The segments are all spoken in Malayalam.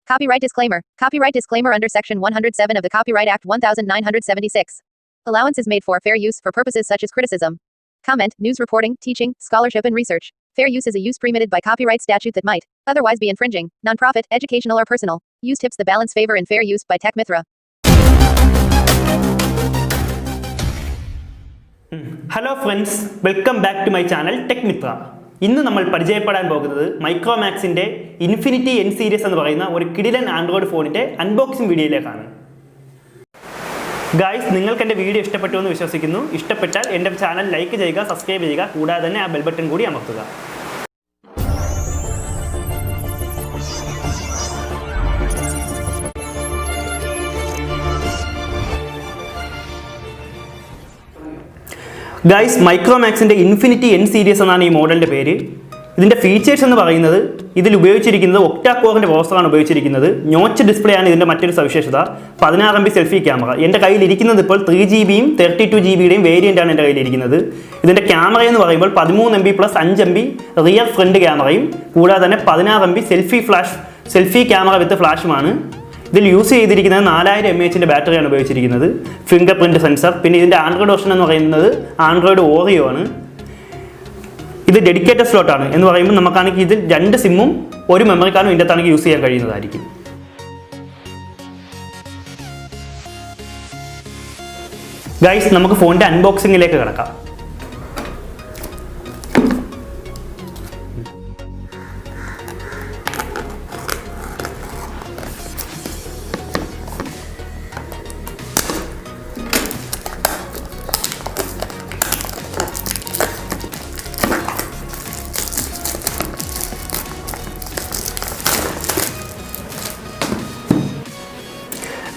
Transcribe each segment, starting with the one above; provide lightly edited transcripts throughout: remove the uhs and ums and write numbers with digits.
Copyright disclaimer. Copyright disclaimer under Section 107 of the Copyright Act 1976. Allowance is made for fair use for purposes such as criticism, comment, news reporting, teaching, scholarship and research. Fair use is a use permitted by copyright statute that might otherwise be infringing, non-profit, educational or personal. Use tips the balance favor in fair use by Tech Mithra. Hello friends, welcome back to my channel Tech Mithra. ഇന്ന് നമ്മൾ പരിചയപ്പെടാൻ പോകുന്നത് മൈക്രോമാക്സിന്റെ Infinity-N സീരീസ് എന്ന് പറയുന്ന ഒരു കിടിലൻ ആൻഡ്രോയിഡ് ഫോണിന്റെ അൺബോക്സിംഗ് വീഡിയോയിലേക്കാണ്. ഗായ്സ്, നിങ്ങൾക്ക് എൻ്റെ വീഡിയോ ഇഷ്ടപ്പെട്ടു എന്ന് വിശ്വസിക്കുന്നു. ഇഷ്ടപ്പെട്ടാൽ എൻ്റെ ചാനൽ ലൈക്ക് ചെയ്യുക, സബ്സ്ക്രൈബ് ചെയ്യുക, കൂടാതെ തന്നെ ആ ബെൽ ബട്ടൺ കൂടി അമർത്തുക. ഗൈസ്, മൈക്രോമാക്സിൻ്റെ Infinity-N സീരീസ് എന്നാണ് ഈ മോഡലിൻ്റെ പേര്. ഇതിൻ്റെ ഫീച്ചേഴ്സ് എന്ന് പറയുന്നത്, ഇതിൽ ഉപയോഗിച്ചിരിക്കുന്നത് ഒക്ടാ കോറിൻ്റെ പ്രോസസ്സറാണ് ഉപയോഗിച്ചിരിക്കുന്നത്. നോച്ച് ഡിസ്പ്ലേ ആണ് ഇതിൻ്റെ മറ്റൊരു സവിശേഷത. 16 MB സെൽഫി ക്യാമറ. എൻ്റെ കയ്യിലിരിക്കുന്നത് ഇപ്പോൾ 3GB-യും 32GB-യുടെയും വേരിയൻ്റാണ് എൻ്റെ കയ്യിലിരിക്കുന്നത്. ഇതിൻ്റെ ക്യാമറ എന്ന് പറയുമ്പോൾ 13 MB + 5 MB റിയർ ഫ്രണ്ട് ക്യാമറയും കൂടാതെ തന്നെ 16 MB സെൽഫി ക്യാമറ വിത്ത് ഫ്ലാഷുമാണ്. ഇതിൽ യൂസ് ചെയ്തിരിക്കുന്നത് 4000 mAh ബാറ്ററിയാണ് ഉപയോഗിച്ചിരിക്കുന്നത്. Fingerprint sensor. പിന്നെ ഇതിൻ്റെ ആൻഡ്രോയിഡ് ഓപ്ഷൻ എന്ന് പറയുന്നത് ആൻഡ്രോയിഡ് ഓറിയോ ആണ്. ഇത് ഡെഡിക്കേറ്റഡ് സ്ലോട്ടാണ് എന്ന് പറയുമ്പോൾ നമുക്കാണെങ്കിൽ ഇതിൽ 2 സിമ്മും ഒരു മെമ്മറി കാർഡും ഇതിൻ്റെ അകത്താണെങ്കിൽ യൂസ് ചെയ്യാൻ കഴിയുന്നതായിരിക്കും. ഗൈസ്, നമുക്ക് ഫോണിൻ്റെ അൺബോക്സിങ്ങിലേക്ക് കിടക്കാം.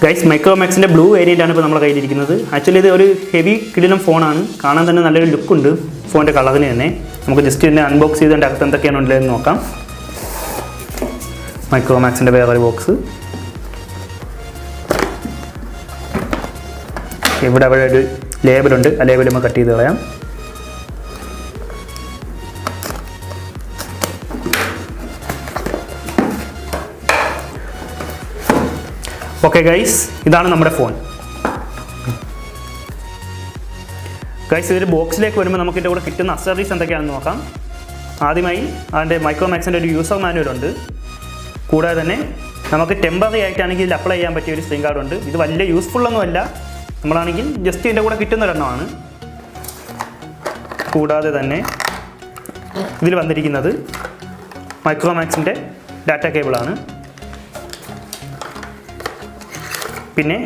ഗൈസ്, മൈക്രോമാക്സിൻ്റെ ബ്ലൂ വേരിയൻ്റാണ് ഇപ്പോൾ നമ്മുടെ കയ്യിലിരിക്കുന്നത്. ആക്ച്വലി ഇത് ഒരു ഹെവി കിടിലം ഫോണാണ്. കാണാൻ തന്നെ നല്ലൊരു ലുക്കുണ്ട് ഫോണിൻ്റെ കളറിന് തന്നെ. നമുക്ക് ജസ്റ്റ് ഇതിനെ അൺബോക്സ് ചെയ്തതിൻ്റെ അകത്ത് എന്തൊക്കെയാണ് ഉള്ളതെന്ന് നോക്കാം. മൈക്രോമാക്സിൻ്റെ വേറൊരു ബോക്സ്. ഇവിടെ ഒരു ലേബലുണ്ട്. ആ ലേബൽ നമ്മൾ കട്ട് ചെയ്ത് കളയാം. ഓക്കെ ഗൈസ്, ഇതാണ് നമ്മുടെ ഫോൺ. ഗൈസ്, ഇതൊരു ബോക്സിലേക്ക് വരുമ്പോൾ നമുക്ക് ഇതിൻ്റെ കൂടെ കിട്ടുന്ന അക്സസറീസ് എന്തൊക്കെയാണെന്ന് നോക്കാം. ആദ്യമായി അതിൻ്റെ മൈക്രോമാക്സിൻ്റെ ഒരു യൂസർ മാനുവൽ ഉണ്ട്. കൂടാതെ തന്നെ നമുക്ക് ടെമ്പററി ആയിട്ടാണെങ്കിൽ ഇതിൽ അപ്ലൈ ചെയ്യാൻ പറ്റിയ ഒരു സ്ക്രീൻ ഗാർഡ് ഉണ്ട്. ഇത് വലിയ യൂസ്ഫുള്ളൊന്നുമല്ല, നമ്മളാണെങ്കിൽ ജസ്റ്റ് ഇതിൻ്റെ കൂടെ കിട്ടുന്ന ഒരെണ്ണമാണ്. കൂടാതെ തന്നെ ഇതിൽ വന്നിരിക്കുന്നത് മൈക്രോമാക്സിൻ്റെ ഡാറ്റ കേബിളാണ്. പിന്നെ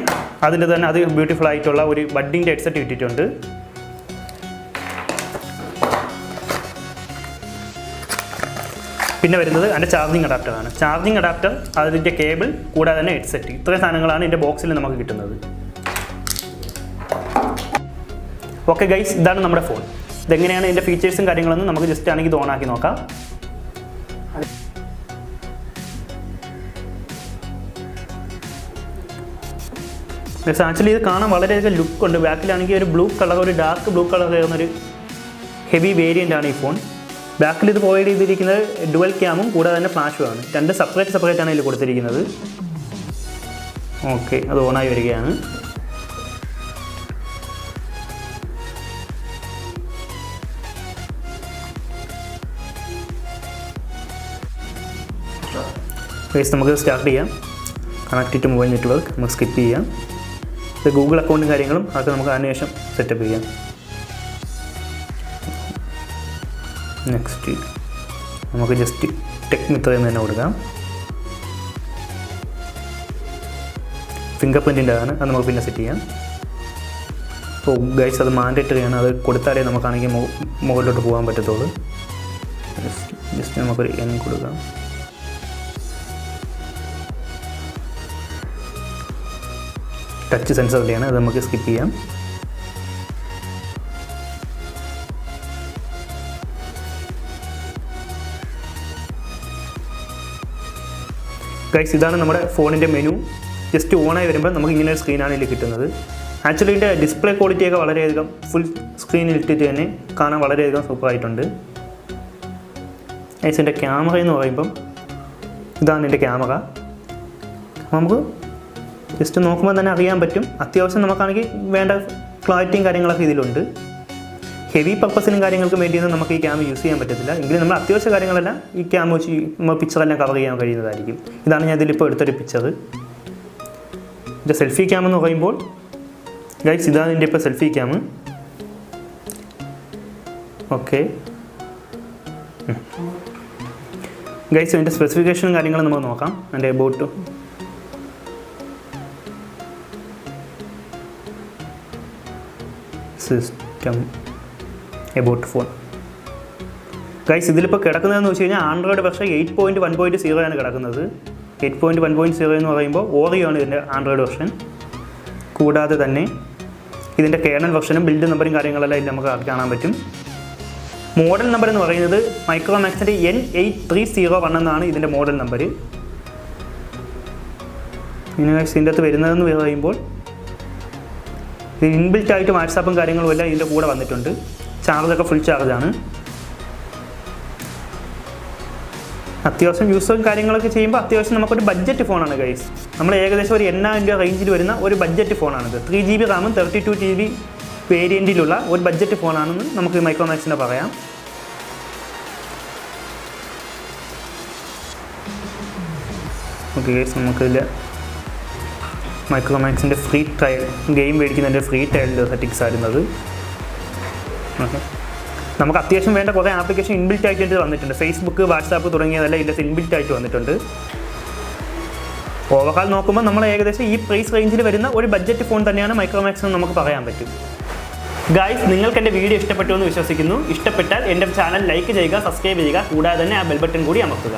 അതിൻ്റെ തന്നെ അത് ബ്യൂട്ടിഫുൾ ആയിട്ടുള്ള ഒരു ബഡ്ഡിൻ്റെ ഹെഡ്സെറ്റ് കിട്ടിയിട്ടുണ്ട്. പിന്നെ വരുന്നത് അതിൻ്റെ ചാർജിങ് അഡാപ്റ്ററാണ്. ചാർജിങ് അഡാപ്റ്റർ, അതിൻ്റെ കേബിൾ, കൂടാതെ തന്നെ ഹെഡ്സെറ്റ്. ഇത്രയും സാധനങ്ങളാണ് ഇതിൻ്റെ ബോക്സിൽ നമുക്ക് കിട്ടുന്നത്. ഓക്കെ ഗൈസ്, ഇതാണ് നമ്മുടെ ഫോൺ. ഇതെങ്ങനെയാണ് ഇതിൻ്റെ ഫീച്ചേഴ്സും കാര്യങ്ങളൊന്നും നമുക്ക് ജസ്റ്റ് ആണെങ്കിൽ ഇത് ഓണാക്കി നോക്കാം. ആക്ച്വലി ഇത് കാണാൻ വളരെയധികം ലുക്കുണ്ട്. ബാക്കിലാണെങ്കിൽ ഒരു ബ്ലൂ കളർ, ഒരു ഡാർക്ക് ബ്ലൂ കളർ കയറുന്നൊരു ഹെവി വേരിയൻ്റ് ആണ് ഈ ഫോൺ. ബാക്കിൽ ഇത് പ്രൊവൈഡ് ചെയ്തിരിക്കുന്നത് ഡുവൽ ക്യാമും കൂടാതെ തന്നെ ഫ്ലാഷുമാണ്. 2 സെപ്പറേറ്റ് ആണ് ഇതിൽ കൊടുത്തിരിക്കുന്നത്. ഓക്കെ, അത് ഓണായി വരികയാണ്. നമുക്ക് സ്റ്റാർട്ട് ചെയ്യാം. കണക്ട് ടു മൊബൈൽ നെറ്റ്വർക്ക് നമുക്ക് സ്കിപ്പ് ചെയ്യാം. ഇത് ഗൂഗിൾ അക്കൗണ്ടും കാര്യങ്ങളും അതൊക്കെ നമുക്ക് അതിനുശേഷം സെറ്റപ്പ് ചെയ്യാം. നെക്സ്റ്റ് നമുക്ക് ജസ്റ്റ് ടെക് മിത്ര എന്ന് തന്നെ കൊടുക്കാം. ഫിംഗർ പ്രിൻറ്റിൻ്റെ ആണ്, അത് നമുക്ക് പിന്നെ സെറ്റ് ചെയ്യാം. അപ്പോൾ ഗൈസ്, അത് മാൻഡേറ്ററിയാണ്. അത് കൊടുത്താലേ നമുക്കാണെങ്കിൽ മുകളിലോട്ട് പോകാൻ പറ്റത്തുള്ളൂ. ജസ്റ്റ് നമുക്കൊരു N കൊടുക്കാം. ടച്ച് സെൻസറിൻ്റെയാണ്, അത് നമുക്ക് സ്കിപ്പ് ചെയ്യാം. ഗൈസ്, ഇതാണ് നമ്മുടെ ഫോണിൻ്റെ മെനു. ജസ്റ്റ് ഓണായി വരുമ്പോൾ നമുക്ക് ഇങ്ങനെ ഒരു സ്ക്രീനാണ് ഇതിൽ കിട്ടുന്നത്. ആക്ച്വലി ഇതിൻ്റെ ഡിസ്പ്ലേ ക്വാളിറ്റിയൊക്കെ വളരെയധികം ഫുൾ സ്ക്രീനിൽ ഇട്ടിട്ട് തന്നെ കാണാൻ വളരെയധികം സൂപ്പറായിട്ടുണ്ട്. ഗൈസ്, എൻ്റെ ക്യാമറ എന്ന് പറയുമ്പം ഇതാണ് എൻ്റെ ക്യാമറ. നമുക്ക് ജസ്റ്റ് നോക്കുമ്പോൾ തന്നെ അറിയാൻ പറ്റും. അത്യാവശ്യം നമുക്കാണെങ്കിൽ വേണ്ട ക്ലാരിറ്റിയും കാര്യങ്ങളൊക്കെ ഇതിലുണ്ട്. ഹെവി പർപ്പസിനും കാര്യങ്ങൾക്കും വേണ്ടിയൊന്നും നമുക്ക് ഈ ക്യാമറ യൂസ് ചെയ്യാൻ പറ്റത്തില്ല. എങ്കിലും നമ്മൾ അത്യാവശ്യ കാര്യങ്ങളെല്ലാം ഈ ക്യാമറ വെച്ച് നമ്മൾ പിക്ചറെല്ലാം കവർ ചെയ്യാൻ കഴിയുന്നതായിരിക്കും. ഇതാണ് ഞാൻ ഇതിലിപ്പോൾ എടുത്തൊരു പിക്ചർ. ഇതിൻ്റെ സെൽഫി ക്യാം എന്ന് പറയുമ്പോൾ ഗൈസ് ഇതാണ് ഇതിൻ്റെ ഇപ്പോൾ സെൽഫി ക്യാം. ഓക്കെ ഗൈസ്, ഇതിൻ്റെ സ്പെസിഫിക്കേഷനും കാര്യങ്ങളും നമുക്ക് നോക്കാം. അതിൻ്റെ about system about phone. Guys ഇതിലിപ്പോൾ കിടക്കുന്നതെന്ന് വെച്ച് കഴിഞ്ഞാൽ ആൻഡ്രോയിഡ് വെർഷൻ 8.1.0 ആണ് കിടക്കുന്നത്. 8.1.0 എന്ന് പറയുമ്പോൾ ഓറിയോ ആണ് ഇതിൻ്റെ ആൻഡ്രോയിഡ് വെർഷൻ. കൂടാതെ തന്നെ ഇതിൻ്റെ കേർണൽ വെർഷനും ബിൽഡ് നമ്പറും കാര്യങ്ങളെല്ലാം ഇതിൽ നമുക്ക് കാണാൻ പറ്റും. മോഡൽ നമ്പർ എന്ന് പറയുന്നത് മൈക്രോമാക്സിൻ്റെ N8301 എന്നാണ് ഇതിൻ്റെ മോഡൽ നമ്പർ. പിന്നെ ഗൈസ് ഇതിൻ്റെ അകത്ത് വരുന്നതെന്ന് പറയുമ്പോൾ ഇൻബിൽറ്റ് ആയിട്ട് വാട്സാപ്പും കാര്യങ്ങളും എല്ലാം ഇതിൻ്റെ കൂടെ വന്നിട്ടുണ്ട്. ചാർജൊക്കെ ഫുൾ ചാർജാണ്. അത്യാവശ്യം യൂസും കാര്യങ്ങളൊക്കെ ചെയ്യുമ്പോൾ അത്യാവശ്യം നമുക്കൊരു ബഡ്ജറ്റ് ഫോണാണ് ഗൈസ്. നമ്മൾ ഏകദേശം ഒരു 80,000 രൂപ റേഞ്ചിൽ വരുന്ന ഒരു ബഡ്ജറ്റ് ഫോണാണിത്. 3GB റാമും 32GB വേരിയൻറ്റിലുള്ള ഒരു ബഡ്ജറ്റ് ഫോണാണെന്ന് നമുക്ക് മൈക്രോമാക്സിൻ്റെ പറയാം. ഓക്കെ ഗൈസ്, നമുക്കിതിൽ മൈക്രോമാക്സിൻ്റെ ഫ്രീ ട്രയൽ ഗെയിം മേടിക്കുന്നതിൻ്റെ ഫ്രീ ട്രയലിൻ്റെ സെറ്റിങ്സ് ആയിരുന്നത്. ഓക്കെ, നമുക്ക് അത്യാവശ്യം വേണ്ട കുറേ ആപ്ലിക്കേഷൻ ഇൻബിൽറ്റ് ആയിട്ട് വന്നിട്ടുണ്ട്. ഫേസ്ബുക്ക്, വാട്സാപ്പ് തുടങ്ങിയതെല്ലാം ഇതിൻ്റെ ഇൻബിൽറ്റ് ആയിട്ട് വന്നിട്ടുണ്ട്. ഓവറോൾ നോക്കുമ്പോൾ നമ്മൾ ഏകദേശം ഈ പ്രൈസ് റേഞ്ചിൽ വരുന്ന ഒരു ബഡ്ജറ്റ് ഫോൺ തന്നെയാണ് മൈക്രോമാക്സ് എന്ന് നമുക്ക് പറയാൻ പറ്റും. ഗൈസ്, നിങ്ങൾക്ക് എൻ്റെ വീഡിയോ ഇഷ്ടപ്പെട്ടു എന്ന് വിശ്വസിക്കുന്നു. ഇഷ്ടപ്പെട്ടാൽ എൻ്റെ ചാനൽ ലൈക്ക് ചെയ്യുക, സബ്സ്ക്രൈബ് ചെയ്യുക, കൂടാതെ തന്നെ ആ ബെൽ ബട്ടൺ കൂടി അമർത്തുക.